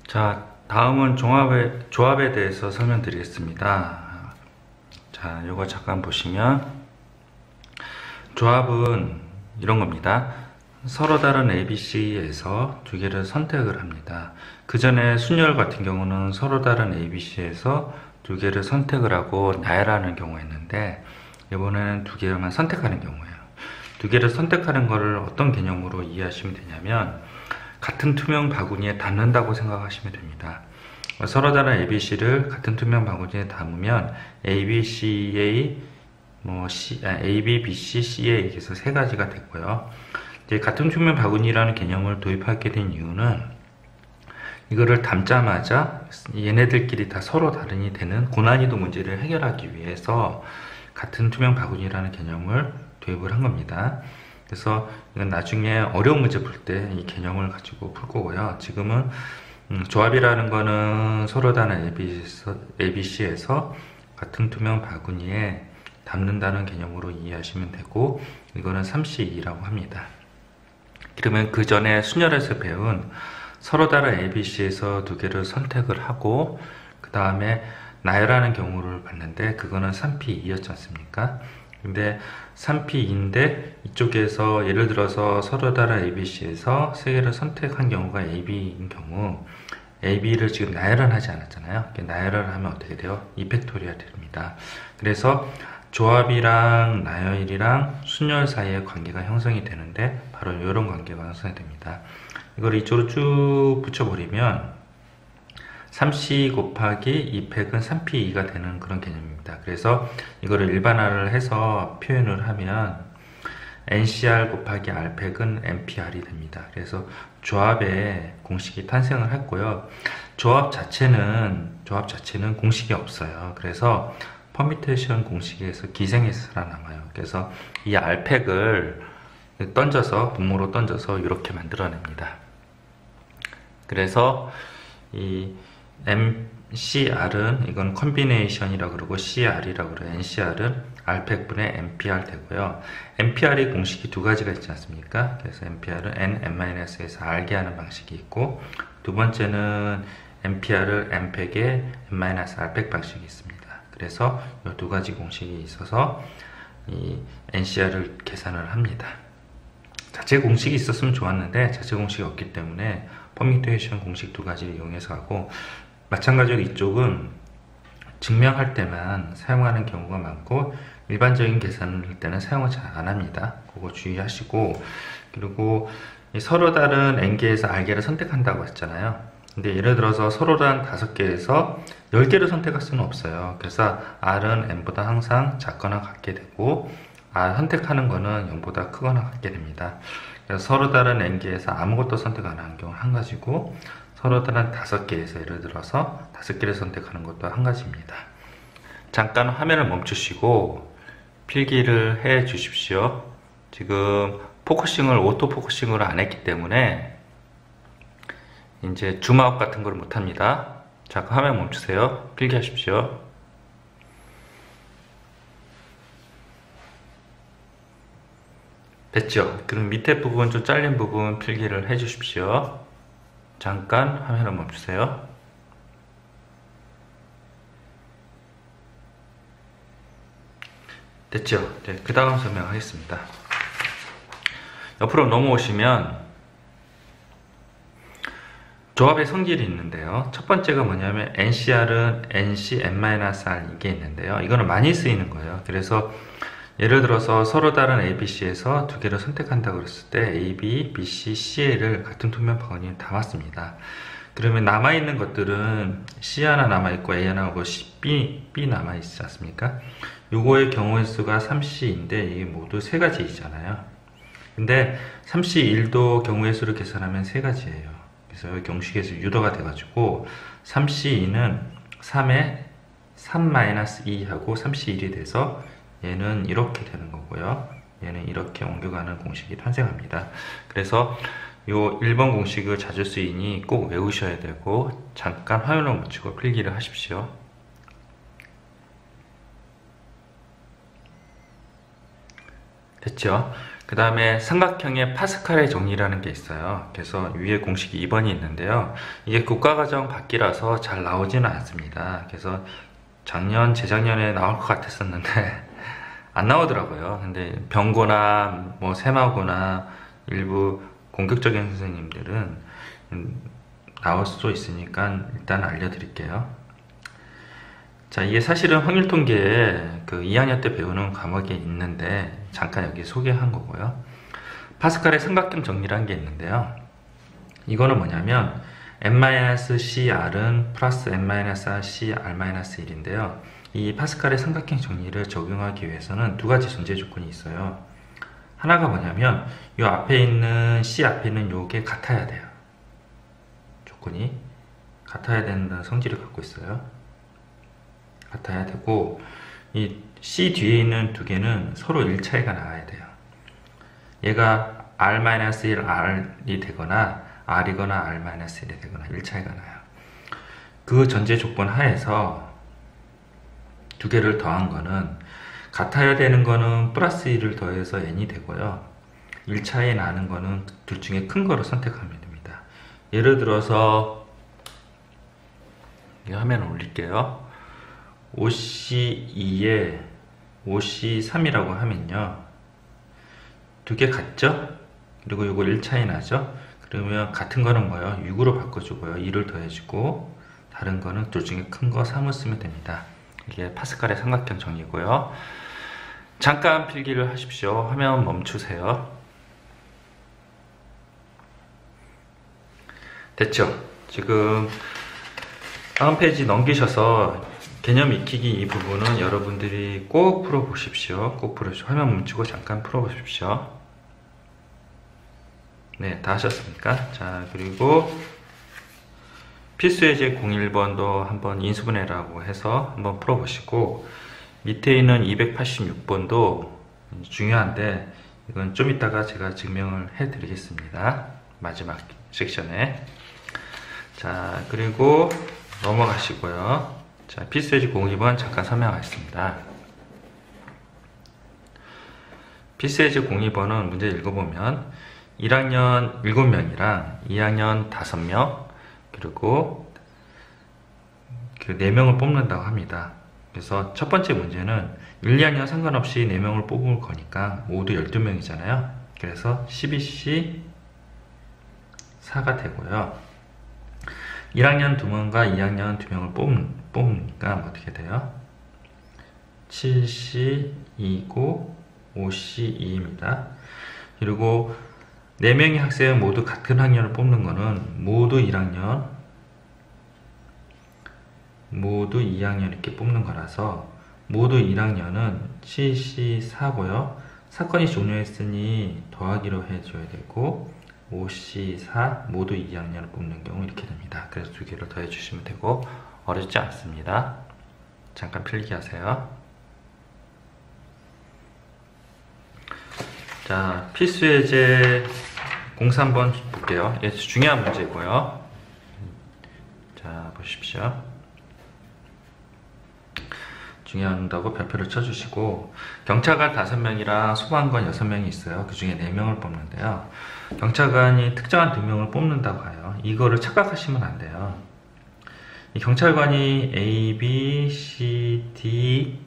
자, 다음은 조합에 대해서 설명드리겠습니다. 자, 요거 잠깐 보시면 조합은 이런 겁니다. 서로 다른 ABC에서 두 개를 선택을 합니다. 그 전에 순열 같은 경우는 서로 다른 ABC에서 두 개를 선택을 하고 나열하는 경우였는데, 이번에는 두 개만 선택하는 경우예요. 두 개를 선택하는 것을 어떤 개념으로 이해하시면 되냐면, 같은 투명 바구니에 담는다고 생각하시면 됩니다. 서로 다른 ABC를 같은 투명 바구니에 담으면 ABCA, AB, BC, CA 이렇게 해서 세 가지가 되고요. 이제 같은 투명 바구니라는 개념을 도입하게 된 이유는, 이거를 담자마자 얘네들끼리 다 서로 다른이 되는 고난이도 문제를 해결하기 위해서 같은 투명 바구니라는 개념을 도입을 한 겁니다. 그래서 이건 나중에 어려운 문제 풀 때 이 개념을 가지고 풀 거고요. 지금은 조합이라는 거는 서로 다른 ABC에서 같은 투명 바구니에 담는다는 개념으로 이해하시면 되고, 이거는 3C2라고 합니다. 그러면 그 전에 순열에서 배운 서로 다른 ABC에서 두 개를 선택을 하고 그 다음에 나열하는 경우를 봤는데, 그거는 3P2였지 않습니까? 근데 3P인데 이쪽에서 예를 들어서 서로 다른 ABC에서 세 개를 선택한 경우가 AB인 경우, AB를 지금 나열을 하지 않았잖아요. 나열을 하면 어떻게 돼요? 2팩토리얼 됩니다. 그래서 조합이랑 나열이랑 순열 사이의 관계가 형성이 되는데, 바로 이런 관계가 형성이 됩니다. 이걸 이쪽으로 쭉 붙여버리면 3C 곱하기 2팩은 3P2가 되는 그런 개념입니다. 그래서 이거를 일반화를 해서 표현을 하면 NCR 곱하기 R팩은 NPR이 됩니다. 그래서 조합의 공식이 탄생을 했고요. 조합 자체는 공식이 없어요. 그래서 퍼뮤테이션 공식에서 기생해서 살아남아요. 그래서 이 R팩을 분모로 던져서 이렇게 만들어냅니다. 그래서 이 MCR은 이건 컨비네이션이라고 그러고 CR이라고 그래요. NCR은 R팩분의 NPR 되고요. NPR의 공식이 두 가지가 있지 않습니까? 그래서 NPR은 N-N-에서 R게 하는 방식이 있고, 두 번째는 NPR을 N팩에 N-R팩 방식이 있습니다. 그래서 이 두 가지 공식이 있어서 이 NCR을 계산을 합니다. 자체 공식이 있었으면 좋았는데 자체 공식이 없기 때문에 퍼뮤테이션 공식 두 가지를 이용해서 하고, 마찬가지로 이쪽은 증명할 때만 사용하는 경우가 많고 일반적인 계산을 할 때는 사용을 잘 안 합니다. 그거 주의하시고, 그리고 서로 다른 N개에서 R개를 선택한다고 했잖아요. 근데 예를 들어서 서로 다른 5개에서 10개를 선택할 수는 없어요. 그래서 R은 N보다 항상 작거나 같게 되고, R 선택하는 거는 0보다 크거나 같게 됩니다. 그래서 서로 다른 N개에서 아무것도 선택 안 하는 경우는 한 가지고, 서로 다른 5개에서 예를 들어서 5개를 선택하는 것도 한 가지입니다. 잠깐 화면을 멈추시고 필기를 해 주십시오. 지금 오토 포커싱을 안 했기 때문에 이제 줌아웃 같은 걸 못 합니다. 잠깐 화면 멈추세요. 필기하십시오. 됐죠? 그럼 밑에 부분 좀 잘린 부분 필기를 해 주십시오. 잠깐 화면을 멈추세요. 됐죠? 네, 그 다음 설명하겠습니다. 옆으로 넘어오시면 조합의 성질이 있는데요. 첫 번째가 뭐냐면 NCR은 NC, N-R 이게 있는데요. 이거는 많이 쓰이는 거예요. 그래서 예를 들어서 서로 다른 ABC에서 두 개를 선택한다고 했을 때 AB, BC, CA를 같은 투명 바구니에 담았습니다. 그러면 남아있는 것들은 C 하나 남아있고 A 하나 오고 B 남아있지 않습니까? 요거의 경우의 수가 3C인데 이게 모두 세 가지이잖아요. 근데 3C1도 경우의 수를 계산하면 세 가지예요. 그래서 여기 공식에서 유도가 돼가지고 3C2는 3에 3-2 하고 3C1이 돼서 얘는 이렇게 되는 거고요. 얘는 이렇게 옮겨가는 공식이 탄생합니다. 그래서 요 1번 공식을 자주 쓰이니 꼭 외우셔야 되고, 잠깐 화면을 멈추고 필기를 하십시오. 됐죠? 그 다음에 삼각형의 파스칼의 정리라는 게 있어요. 그래서 위에 공식이 2번이 있는데요. 이게 국가과정 받기라서 잘 나오지는 않습니다. 그래서 작년, 재작년에 나올 것 같았었는데 안 나오더라고요. 근데 병고나 뭐 세마고나 일부 공격적인 선생님들은 나올 수도 있으니까 일단 알려드릴게요. 자, 이게 사실은 확률통계에 그 2학년 때 배우는 과목이 있는데 잠깐 여기 소개한 거고요. 파스칼의 삼각형 정리라는 게 있는데요. 이거는 뭐냐면 n-cr은 플러스 n-r-cr-1인데요. 이 파스칼의 삼각형 정리를 적용하기 위해서는 두 가지 전제 조건이 있어요. 하나가 뭐냐면 이 앞에 있는 C 앞에 있는 요게 같아야 돼요. 조건이 같아야 된다는 성질을 갖고 있어요. 같아야 되고, 이 C 뒤에 있는 두 개는 서로 1차이가 나와야 돼요. 얘가 R-1 R이 되거나 R이거나 R-1이 되거나 1차이가 나요. 그 전제 조건 하에서 두 개를 더한 거는 같아야 되는 거는 플러스 1을 더해서 n이 되고요. 1차이 나는 거는 둘 중에 큰 거를 선택하면 됩니다. 예를 들어서 이 화면 올릴게요. 5C2에 5C3이라고 하면요. 두 개 같죠? 그리고 이거 1차이 나죠? 그러면 같은 거는 뭐예요? 6으로 바꿔주고요. 2를 더해주고 다른 거는 둘 중에 큰 거 3을 쓰면 됩니다. 이게 파스칼의 삼각형 정리고요. 잠깐 필기를 하십시오. 화면 멈추세요. 됐죠? 지금 다음 페이지 넘기셔서 개념 익히기 이 부분은 여러분들이 꼭 풀어보십시오. 꼭 풀어주십시오. 화면 멈추고 잠깐 풀어보십시오. 네, 다 하셨습니까? 자, 그리고 필수예제 01번도 한번 인수분해라고 해서 한번 풀어보시고, 밑에 있는 286번도 중요한데 이건 좀 이따가 제가 증명을 해 드리겠습니다. 마지막 섹션에. 자, 그리고 넘어가시고요. 자, 필수예제 02번 잠깐 설명하겠습니다. 필수예제 02번은 문제 읽어보면 1학년 7명이랑 2학년 5명 그리고 그 4명을 뽑는다고 합니다. 그래서 첫 번째 문제는 1, 2학년 상관없이 4명을 뽑을 거니까 모두 12명이잖아요. 그래서 12C 4가 되고요. 1학년 2명과 2학년 2명을 뽑으니까 어떻게 돼요? 7C 2고 5C 2입니다. 그리고 4명의 학생은 모두 같은 학년을 뽑는 거는 모두 1학년, 모두 2학년 이렇게 뽑는 거라서 모두 1학년은 CC 4고요. 사건이 종료했으니 더하기로 해줘야 되고 5C 4 모두 2학년을 뽑는 경우 이렇게 됩니다. 그래서 두 개를 더해 주시면 되고 어렵지 않습니다. 잠깐 필기 하세요. 자, 필수예제 03번 볼게요. 이게 중요한 문제고요. 자, 보십시오. 중요하다고 별표를 쳐주시고, 경찰관 5명이랑 소방관 6명이 있어요. 그 중에 4명을 뽑는데요. 경찰관이 특정한 2명을 뽑는다고 해요. 이거를 착각하시면 안 돼요. 이 경찰관이 A, B, C, D,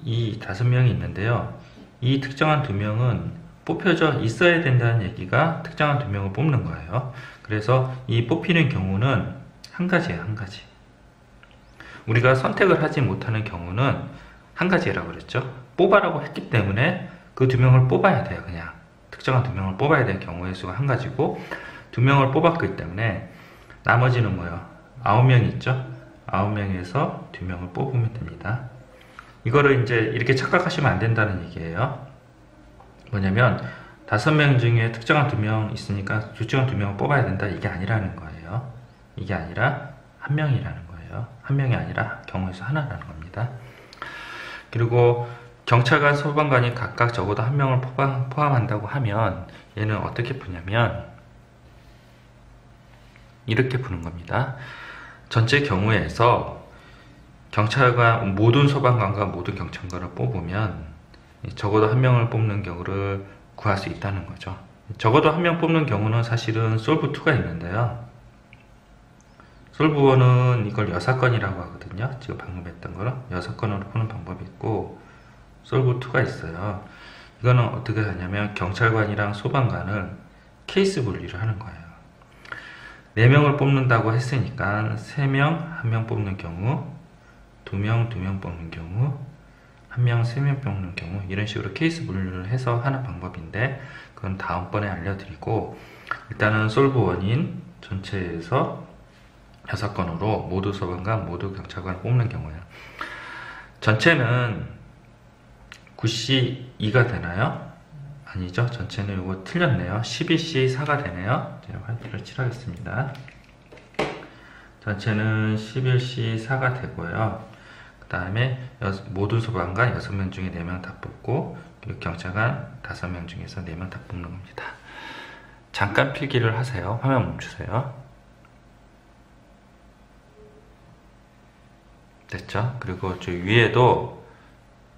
E 5명이 있는데요. 이 특정한 2명은 뽑혀져 있어야 된다는 얘기가 특정한 2명을 뽑는 거예요. 그래서 이 뽑히는 경우는 한 가지예요, 한 가지. 우리가 선택을 하지 못하는 경우는 한 가지라고 그랬죠. 뽑아라고 했기 때문에 그 2명을 뽑아야 돼요. 그냥 특정한 2명을 뽑아야 되는 경우의 수가 한 가지고, 2명을 뽑았기 때문에 나머지는 뭐예요? 9명이 있죠. 9명에서 2명을 뽑으면 됩니다. 이거를 이제 이렇게 착각하시면 안 된다는 얘기예요. 뭐냐면 5명 중에 특정한 2명 있으니까 특정한 2명을 뽑아야 된다, 이게 아니라는 거예요. 이게 아니라 1명이라는 거예요. 1명이 아니라 경우의 수 하나라는 겁니다. 그리고 경찰관, 소방관이 각각 적어도 1명을 포함한다고 하면 얘는 어떻게 푸냐면 이렇게 푸는 겁니다. 전체 경우에서 경찰관, 모든 소방관과 모든 경찰관을 뽑으면 적어도 한 명을 뽑는 경우를 구할 수 있다는 거죠. 적어도 한 명 뽑는 경우는 사실은 솔브2가 있는데요. 솔브1은 이걸 6건이라고 하거든요. 지금 방금 했던 거는 6건으로 푸는 방법이 있고, 솔브2가 있어요. 이거는 어떻게 하냐면 경찰관이랑 소방관을 케이스 분리를 하는 거예요. 4명을 뽑는다고 했으니까 3명, 1명 뽑는 경우, 2명, 2명 뽑는 경우, 1명, 3명 뽑는 경우, 이런 식으로 케이스 분류를 해서 하는 방법인데, 그건 다음번에 알려드리고, 일단은 솔브1인 전체에서 6건으로 모두 소방관, 모두 경찰관 뽑는 경우에요. 전체는 9C2가 되나요? 아니죠. 전체는 이거 틀렸네요. 11C4가 되네요. 제가 화이트를 칠하겠습니다. 전체는 11C4가 되고요. 그 다음에 모든 소방관 6명 중에 4명 다 뽑고, 그리고 경찰관 5명 중에서 4명 다 뽑는 겁니다. 잠깐 필기를 하세요. 화면 멈추세요. 됐죠? 그리고 저 위에도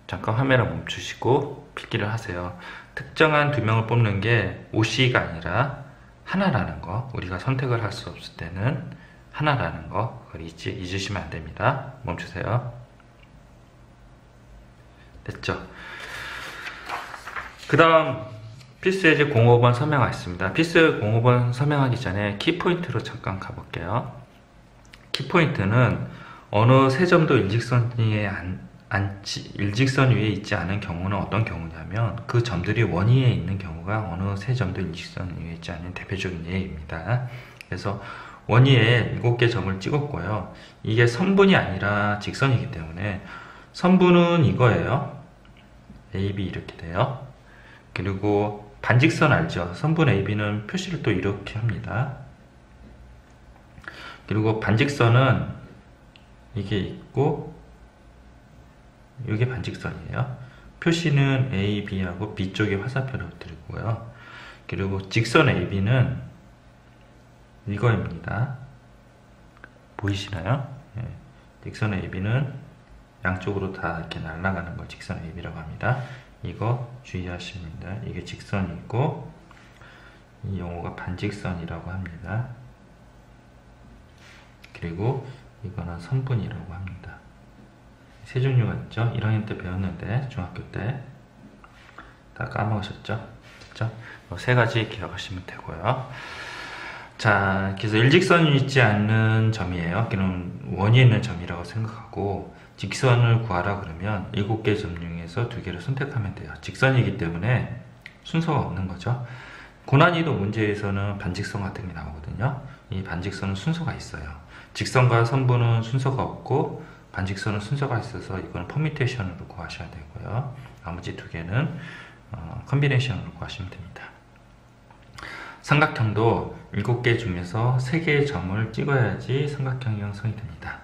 잠깐 화면을 멈추시고 필기를 하세요. 특정한 2명을 뽑는 게 5C가 아니라 하나라는 거, 우리가 선택을 할 수 없을 때는 하나라는 거, 그걸 잊으시면 안 됩니다. 멈추세요. 됐죠? 그 다음 필수예제 05번 서명하 있습니다. 필수 05번 서명하기 전에 키포인트로 잠깐 가볼게요. 키포인트는 어느 세 점도 일직선 위에 있지 않은 경우는 어떤 경우냐면, 그 점들이 원위에 있는 경우가 어느 세 점도 일직선 위에 있지 않은 대표적인 예입니다. 그래서 원위에 7개 점을 찍었고요. 이게 선분이 아니라 직선이기 때문에 선분은 이거예요. AB 이렇게 돼요. 그리고 반직선 알죠? 선분 AB는 표시를 또 이렇게 합니다. 그리고 반직선은 이게 있고, 이게 반직선이에요. 표시는 A, B하고 B 쪽에 화살표를 드리고요. 그리고 직선 AB는 이거입니다. 보이시나요? 네. 직선 AB는 양쪽으로 다 이렇게 날아가는 걸 직선 AB라고 합니다. 이거 주의하시면 됩니다. 이게 직선이고, 이 용어가 반직선이라고 합니다. 그리고 이거는 선분이라고 합니다. 세 종류가 있죠. 1학년 때 배웠는데 중학교 때 다 까먹으셨죠? 그렇죠? 세 가지 기억하시면 되고요. 자, 그래서 일직선이 있지 않는 점이에요. 그럼 원위에 있는 점이라고 생각하고, 직선을 구하라 그러면 7개 점 중에서 2개를 선택하면 돼요. 직선이기 때문에 순서가 없는 거죠. 고난이도 문제에서는 반직선 같은 게 나오거든요. 이 반직선은 순서가 있어요. 직선과 선분은 순서가 없고, 반직선은 순서가 있어서 이거는 퍼미테이션으로 구하셔야 되고요. 나머지 2개는 컨비네이션으로 구하시면 됩니다. 삼각형도 7개 중에서 3개의 점을 찍어야지 삼각형이 형성이 됩니다.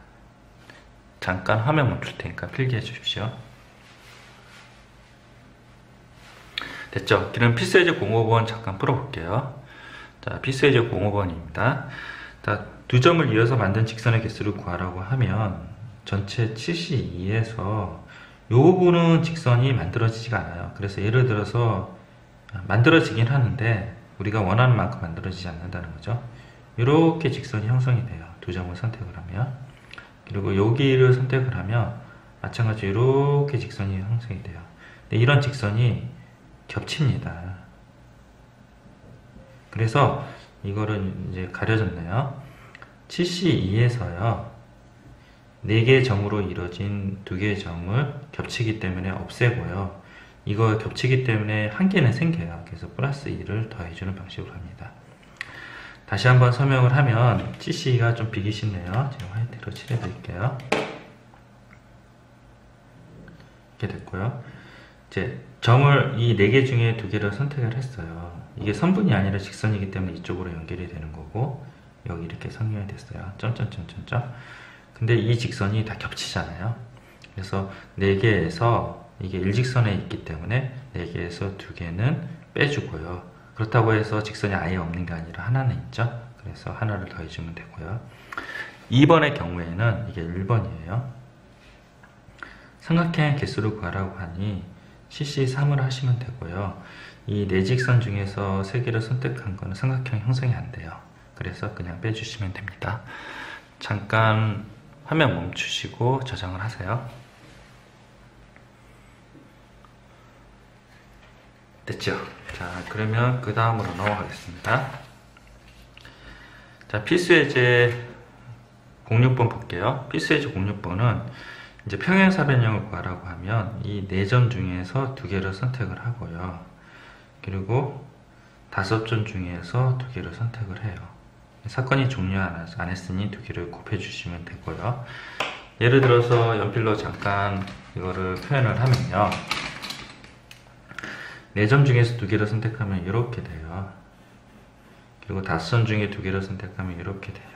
잠깐 화면 멈출 테니까 필기해 주십시오. 됐죠? 그럼 필수예제 05번 잠깐 풀어볼게요. 자, 필수예제 05번입니다. 자, 2점을 이어서 만든 직선의 개수를 구하라고 하면 전체 7C2에서 이 부분은 직선이 만들어지지가 않아요. 그래서 예를 들어서 만들어지긴 하는데 우리가 원하는 만큼 만들어지지 않는다는 거죠. 이렇게 직선이 형성이 돼요. 2점을 선택을 하면. 그리고 여기를 선택을 하면 마찬가지로 이렇게 직선이 형성이 돼요. 근데 이런 직선이 겹칩니다. 그래서 이거를 이제 가려졌네요. 7C2에서요 4개의 점으로 이루어진 2개의 점을 겹치기 때문에 없애고요. 이거 겹치기 때문에 한 개는 생겨요. 그래서 플러스 2를 더해주는 방식으로 합니다. 다시 한번 설명을 하면 7C가 좀 비기 쉽네요. 제가 화이트로 칠해 드릴게요. 이렇게 됐고요. 이제 점을 이 4개 중에 2개를 선택을 했어요. 이게 선분이 아니라 직선이기 때문에 이쪽으로 연결이 되는 거고, 여기 이렇게 성형이 됐어요. 점점점점점. 근데 이 직선이 다 겹치잖아요. 그래서 4개에서 이게 일직선에 있기 때문에 4개에서 2개는 빼주고요. 그렇다고 해서 직선이 아예 없는 게 아니라 하나는 있죠. 그래서 하나를 더해주면 되고요. 2번의 경우에는 이게 1번이에요. 삼각형의 개수를 구하라고 하니 CC3을 하시면 되고요. 이 네 직선 중에서 3개를 선택한 거는 삼각형 형성이 안 돼요. 그래서 그냥 빼주시면 됩니다. 잠깐 화면 멈추시고 저장을 하세요. 됐죠? 자, 그러면 그 다음으로 넘어가겠습니다. 자, 필수예제 06번 볼게요. 필수예제 06번은 이제 평행사변형을 구하라고 하면 이 4점 중에서 2개를 선택을 하고요. 그리고 5점 중에서 2개를 선택을 해요. 사건이 종료 안 했으니 2개를 곱해 주시면 되고요. 예를 들어서 연필로 잠깐 이거를 표현을 하면요. 4점 중에서 2개를 선택하면 이렇게 돼요. 그리고 5점 중에 2개를 선택하면 이렇게 돼요.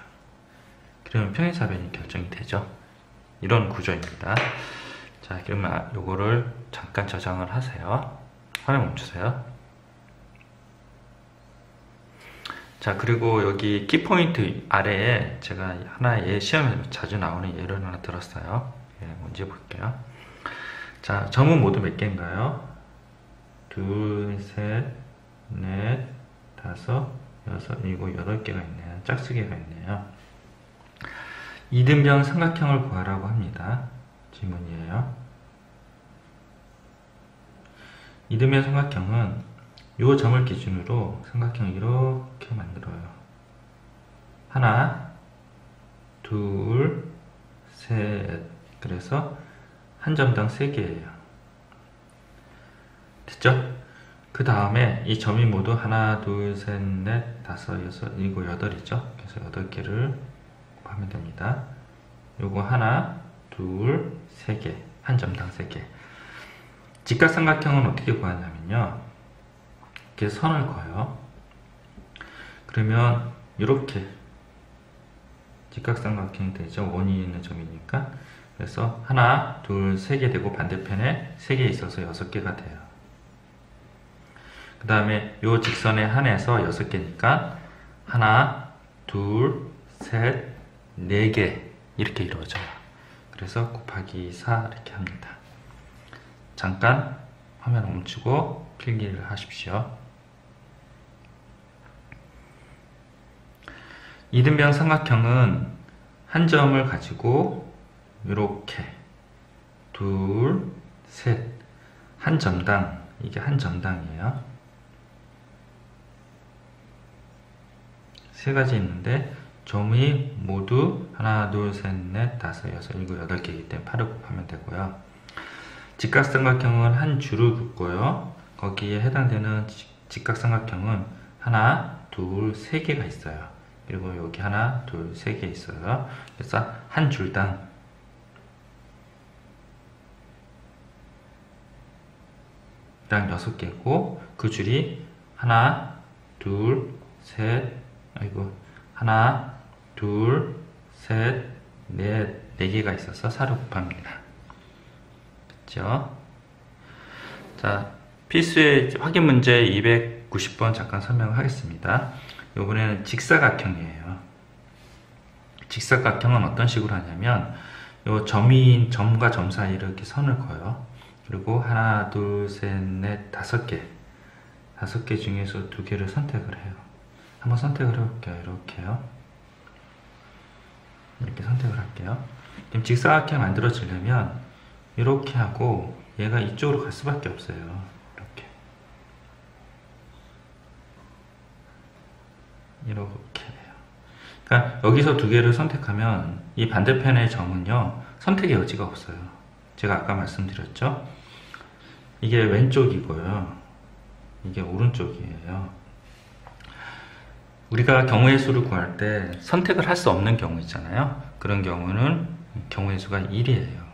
그러면 평행사변이 결정이 되죠. 이런 구조입니다. 자, 그러면 요거를 잠깐 저장을 하세요. 화면 멈추세요. 자, 그리고 여기 키포인트 아래에 제가 하나의 시험에 자주 나오는 예를 하나 들었어요. 예, 문제 볼게요. 자, 점은 모두 몇 개인가요? 2, 셋, 넷, 5, 6, 7, 8개가 있네요. 짝수개가 있네요. 이등변 삼각형을 구하라고 합니다. 질문이에요. 이등변 삼각형은 이 점을 기준으로 삼각형을 이렇게 만들어요. 하나, 둘, 셋. 그래서 한 점당 3개예요. 됐죠? 그 다음에 이 점이 모두 하나, 둘, 셋, 넷, 5, 6, 7, 8이죠. 그래서 8개를 하면 됩니다. 요거 하나, 둘, 3개. 한 점당 3개. 직각삼각형은 어떻게 구하냐면요. 이렇게 선을 그어요. 그러면 이렇게 직각삼각형이 되죠. 원이 있는 점이니까. 그래서 하나, 둘, 3개 되고 반대편에 3개 있어서 6개가 돼요. 그 다음에 요 직선에 한해서 6개니까 하나, 둘, 셋, 4개 이렇게 이루어져요. 그래서 곱하기 4 이렇게 합니다. 잠깐 화면 멈추고 필기를 하십시오. 이등변 삼각형은 한 점을 가지고 이렇게 둘, 셋, 한 점당, 이게 한 점당이에요. 3가지 있는데 점이 모두 하나, 둘, 셋, 넷, 5, 6, 7, 8개이기 때문에 8을 곱하면 되고요. 직각삼각형은 한 줄을 긋고요. 거기에 해당되는 직각삼각형은 하나, 둘, 3개가 있어요. 그리고 여기 하나, 둘, 3개 있어요. 그래서 한 줄당 당 6개고 그 줄이 하나, 둘, 셋, 하나, 둘, 셋, 넷, 4개가 있어서 4를 곱합니다. 그렇죠? 자, 필수의 확인 문제 290번 잠깐 설명하겠습니다. 이번에는 직사각형이에요. 직사각형은 어떤 식으로 하냐면 요 점과 점 사이에 이렇게 선을 그어요. 그리고 하나, 둘, 셋, 넷, 5개. 5개 중에서 2개를 선택을 해요. 한번 선택을 해볼게요. 이렇게요. 이렇게 선택을 할게요. 그럼 직사각형이 만들어지려면 이렇게 하고 얘가 이쪽으로 갈 수밖에 없어요. 이렇게 돼요. 그러니까 여기서 2개를 선택하면 이 반대편의 점은요 선택의 여지가 없어요. 제가 아까 말씀드렸죠. 이게 왼쪽이고요. 이게 오른쪽이에요. 우리가 경우의 수를 구할 때 선택을 할 수 없는 경우 있잖아요. 그런 경우는 경우의 수가 1이에요.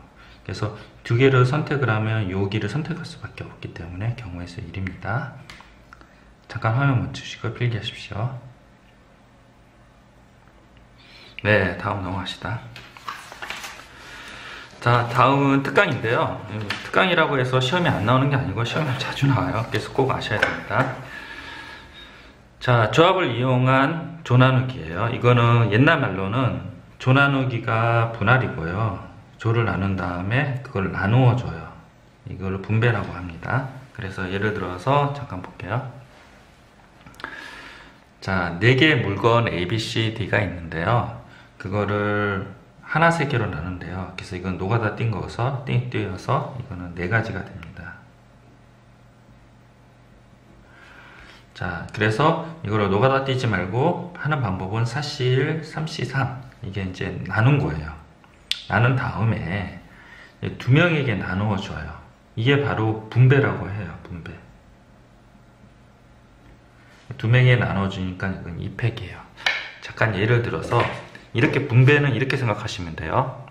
그래서 2개를 선택을 하면 여기를 선택할 수밖에 없기 때문에 경우의 수 1입니다. 잠깐 화면 멈추시고 필기하십시오. 네, 다음 넘어가시다. 자, 다음은 특강인데요. 특강이라고 해서 시험에 안 나오는 게 아니고 시험에 자주 나와요. 그래서 꼭 아셔야 됩니다. 자, 조합을 이용한 조나누기예요. 이거는 옛날 말로는 조나누기가 분할이고요. 조를 나눈 다음에 그걸 나누어 줘요. 이걸 분배라고 합니다. 그래서 예를 들어서 잠깐 볼게요. 자, 4개의 물건 A, B, C, D가 있는데요. 그거를 하나, 3개로 나눈대요. 그래서 이건 노가다 띈 거서 띄어서 이거는 4가지가 됩니다. 자, 그래서 이거를 노가다 띄지 말고 하는 방법은 4C1, 3C3 이게 이제 나눈 거예요. 나눈 다음에 2명에게 나누어 줘요. 이게 바로 분배라고 해요. 분배. 2명에게 나눠 주니까 이건 2팩이에요. 잠깐 예를 들어서 이렇게 분배는 이렇게 생각하시면 돼요.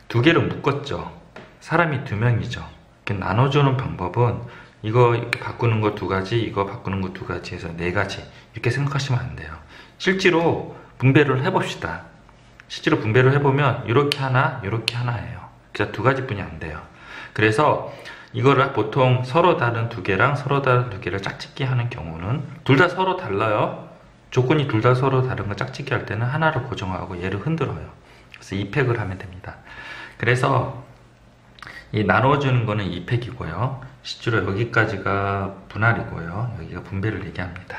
2개를 묶었죠. 사람이 2명이죠. 이렇게 나눠주는 방법은 이거 이렇게 바꾸는 거 2가지, 이거 바꾸는 거 2가지 해서 4가지 이렇게 생각하시면 안 돼요. 실제로 분배를 해봅시다. 실제로 분배를 해보면 이렇게 하나, 이렇게 하나예요. 그래서 2가지뿐이 안 돼요. 그래서 이거를 보통 서로 다른 2개랑 서로 다른 2개를 짝짓기 하는 경우는 둘 다 서로 달라요. 조건이 둘 다 서로 다른 거 짝짓기 할 때는 하나를 고정하고 얘를 흔들어요. 그래서 2팩을 하면 됩니다. 그래서 이 나눠주는 거는 2팩이고요. 실제로 여기까지가 분할이고요. 여기가 분배를 얘기합니다.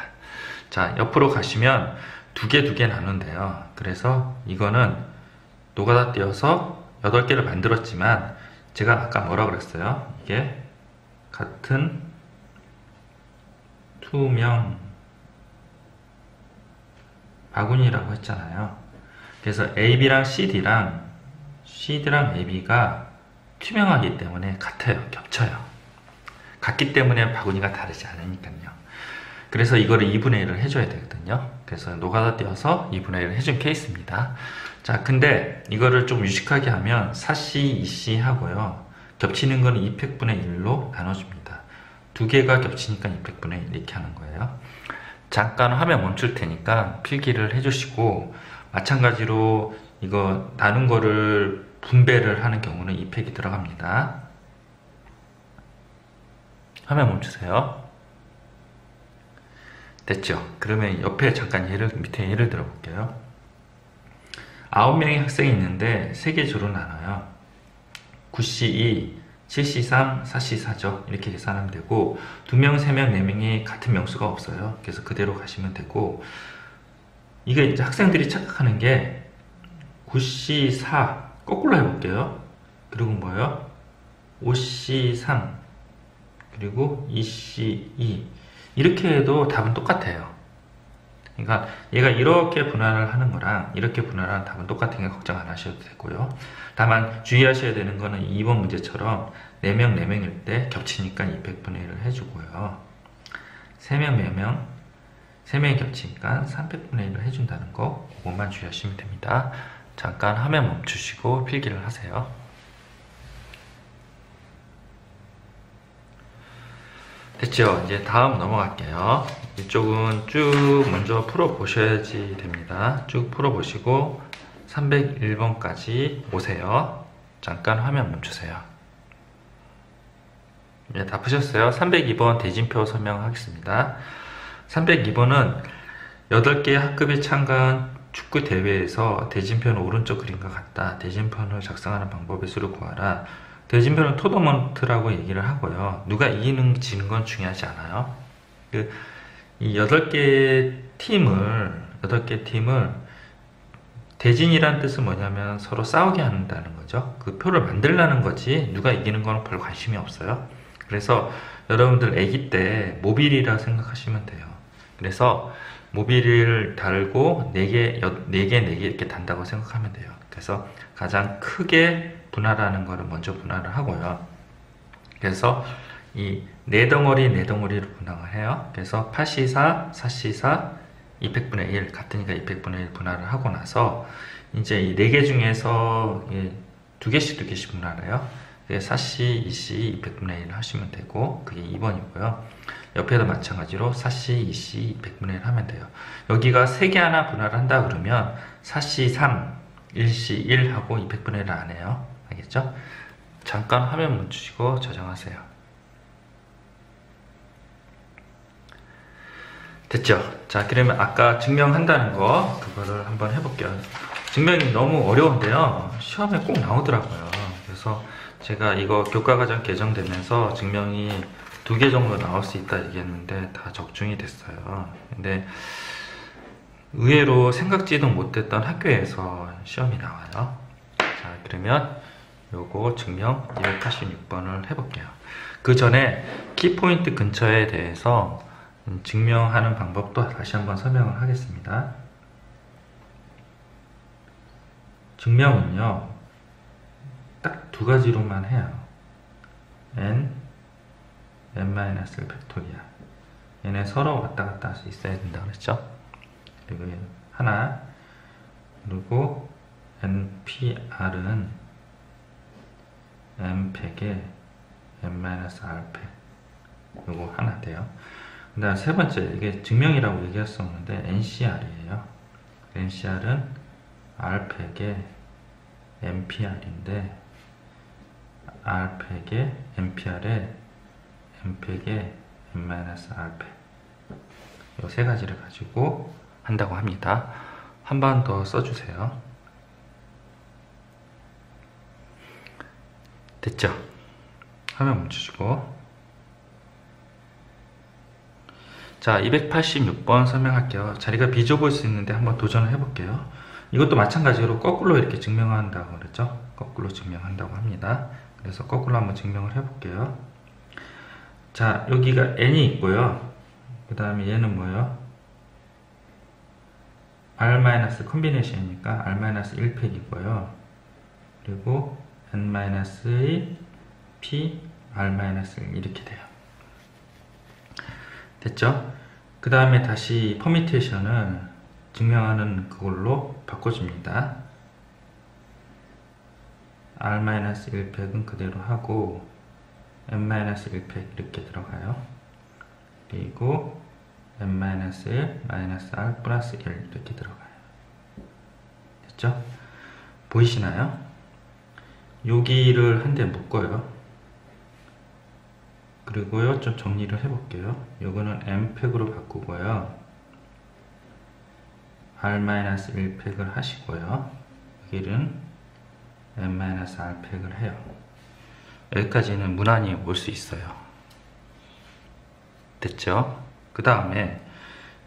자, 옆으로 가시면 2개 나눈대요. 그래서 이거는 노가다 띄어서 8개를 만들었지만 제가 아까 뭐라 그랬어요? 이게 같은 투명 바구니라고 했잖아요. 그래서 AB랑 CD랑 AB가 투명하기 때문에 같아요. 겹쳐요. 같기 때문에 바구니가 다르지 않으니까요. 그래서 이거를 2분의 1을 해줘야 되거든요. 그래서 노가다 띄어서 2분의 1을 해준 케이스입니다. 자, 근데 이거를 좀 유식하게 하면 4C, 2C 하고요. 겹치는 거는 2팩분의 1로 나눠줍니다. 2개가 겹치니까 2팩분의 1 이렇게 하는 거예요. 잠깐 화면 멈출 테니까 필기를 해주시고, 마찬가지로 이거 나눈 거를 분배를 하는 경우는 2팩이 들어갑니다. 화면 멈추세요. 됐죠? 그러면 옆에 잠깐 밑에 예를 들어 볼게요. 9명의 학생이 있는데 3개 조로 나눠요. 9C2, 7C3, 4C4죠. 이렇게 계산하면 되고, 2명, 3명, 4명이 같은 명수가 없어요. 그래서 그대로 가시면 되고, 이게 이제 학생들이 착각하는 게 9C4 거꾸로 해볼게요. 그리고 뭐예요? 5C3 그리고 2C2 이렇게 해도 답은 똑같아요. 그러니까 얘가 이렇게 분할을 하는 거랑 이렇게 분할하는 답은 똑같으니까 걱정 안 하셔도 되고요. 다만 주의하셔야 되는 거는 2번 문제처럼 4명, 4명일 때 겹치니까 200분의 1을 해주고요. 3명, 3명이 겹치니까 300분의 1을 해준다는 거, 그것만 주의하시면 됩니다. 잠깐 화면 멈추시고 필기를 하세요. 됐죠? 이제 다음 넘어갈게요. 이쪽은 쭉 먼저 풀어보셔야지 됩니다. 쭉 풀어보시고 301번까지 오세요. 잠깐 화면 멈추세요. 네, 다 푸셨어요. 302번 대진표 설명하겠습니다. 302번은 8개 학급이 참가한 축구 대회에서 대진표는 오른쪽 그림과 같다. 대진표를 작성하는 방법의 수를 구하라. 대진표는 토너먼트라고 얘기를 하고요. 누가 이기는 지는 건 중요하지 않아요. 이 8개 팀을 대진이란 뜻은 뭐냐면 서로 싸우게 한다는 거죠. 그 표를 만들라는 거지 누가 이기는 건 별 관심이 없어요. 그래서 여러분들 아기 때 모빌이라 생각하시면 돼요. 그래서 모빌을 달고 4개 이렇게 단다고 생각하면 돼요. 그래서 가장 크게 분할하는 거를 먼저 분할을 하고요. 그래서 이 4덩어리로 분할을 해요. 그래서 8C4, 4C4, 200분의 1 같으니까 200분의 1 분할을 하고 나서 이제 이 4개 중에서 2개씩 분할해요. 4C, 2C, 200분의 1 하시면 되고, 그게 2번이고요. 옆에도 마찬가지로 4C, 2C, 200분의 1 하면 돼요. 여기가 3개 하나 분할을 한다 그러면 4C, 3, 1C, 1 하고 200분의 1을 안 해요. 알겠죠? 잠깐 화면 멈추시고 저장하세요. 됐죠? 자, 그러면 아까 증명한다는 거 그거를 한번 해볼게요. 증명이 너무 어려운데요. 시험에 꼭 나오더라고요. 그래서 제가 이거 교과과정 개정되면서 증명이 2개 정도 나올 수 있다 얘기했는데 다 적중이 됐어요. 근데 의외로 생각지도 못했던 학교에서 시험이 나와요. 자, 그러면 요거 증명 286번을 해볼게요. 그 전에 키포인트 근처에 대해서 증명하는 방법도 다시 한번 설명을 하겠습니다. 증명은요, 딱 2가지로만 해요. n, n-1 팩토리얼. 얘네 서로 왔다 갔다 할 수 있어야 된다 그랬죠? 그리고 하나, 그리고 npr은 n팩에 n-r팩. 요거 하나 돼요. 그 다음 세 번째, 이게 증명이라고 얘기했었는데 ncr이에요. ncr은 r팩에 npr인데 r팩에 npr에 n팩에 n-r팩. 요 세 가지를 가지고 한다고 합니다. 한 번 더 써주세요. 됐죠? 화면 멈추시고. 자, 286번 설명할게요. 자리가 비좁을 보일 수 있는데 한번 도전을 해볼게요. 이것도 마찬가지로 거꾸로 이렇게 증명한다고 그랬죠? 거꾸로 증명한다고 합니다. 그래서 거꾸로 한번 증명을 해볼게요. 자, 여기가 n이 있고요. 그 다음에 얘는 뭐예요? r- 콤비네이션이니까 r-1팩이고요. 그리고 n-의 p, r-1 이렇게 돼요. 됐죠? 그 다음에 다시 퍼미테이션을 증명하는 그걸로 바꿔줍니다. r-1팩은 그대로 하고 n-1팩 이렇게 들어가요. 그리고 n-1 -r 플러스 1 이렇게 들어가요. 됐죠? 보이시나요? 여기를 한 대 묶어요. 그리고요, 좀 정리를 해볼게요. 요거는 n팩으로 바꾸고요. r-1팩을 하시고요. 여기는 n-r팩을 해요. 여기까지는 무난히 올 수 있어요. 됐죠? 그 다음에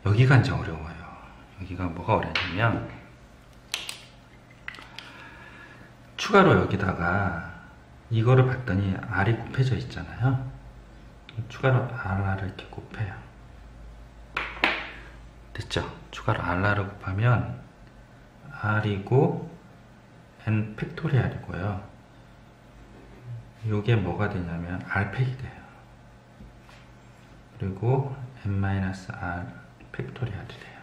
여기가 이제 어려워요. 여기가 뭐가 어려냐면 추가로 여기다가 이거를 봤더니 r이 곱해져 있잖아요. 추가로 r를 이렇게 곱해요. 됐죠? 추가로 r를 곱하면 r이고 n 팩토리얼이고요. 요게 뭐가 되냐면 r팩이 돼요. 그리고 n-r 팩토리얼이 돼요.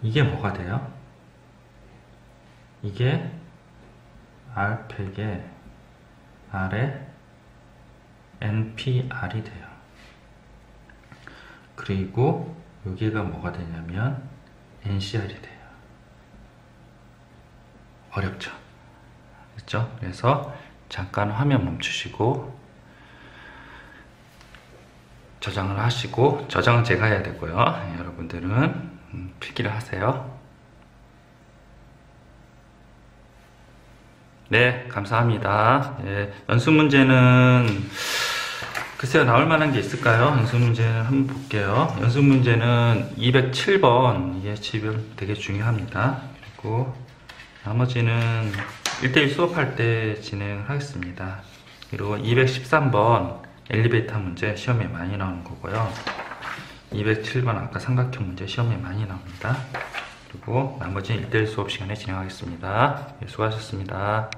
이게 뭐가 돼요? 이게 r팩에 r에 npr이 돼요. 그리고 여기가 뭐가 되냐면 ncr이 돼요. 어렵죠? 그렇죠? 그래서 잠깐 화면 멈추시고 저장을 하시고, 저장은 제가 해야 되고요. 여러분들은 필기를 하세요. 네, 감사합니다. 예, 연습 문제는 글쎄요, 나올 만한 게 있을까요? 연습 문제는 한번 볼게요. 연습 문제는 207번, 이게 지금 되게 중요합니다. 그리고 나머지는 1대1 수업할 때 진행을 하겠습니다. 그리고 213번 엘리베이터 문제 시험에 많이 나오는 거고요. 207번 아까 삼각형 문제 시험에 많이 나옵니다. 그리고 나머지는 1대1 수업 시간에 진행하겠습니다. 네, 수고하셨습니다.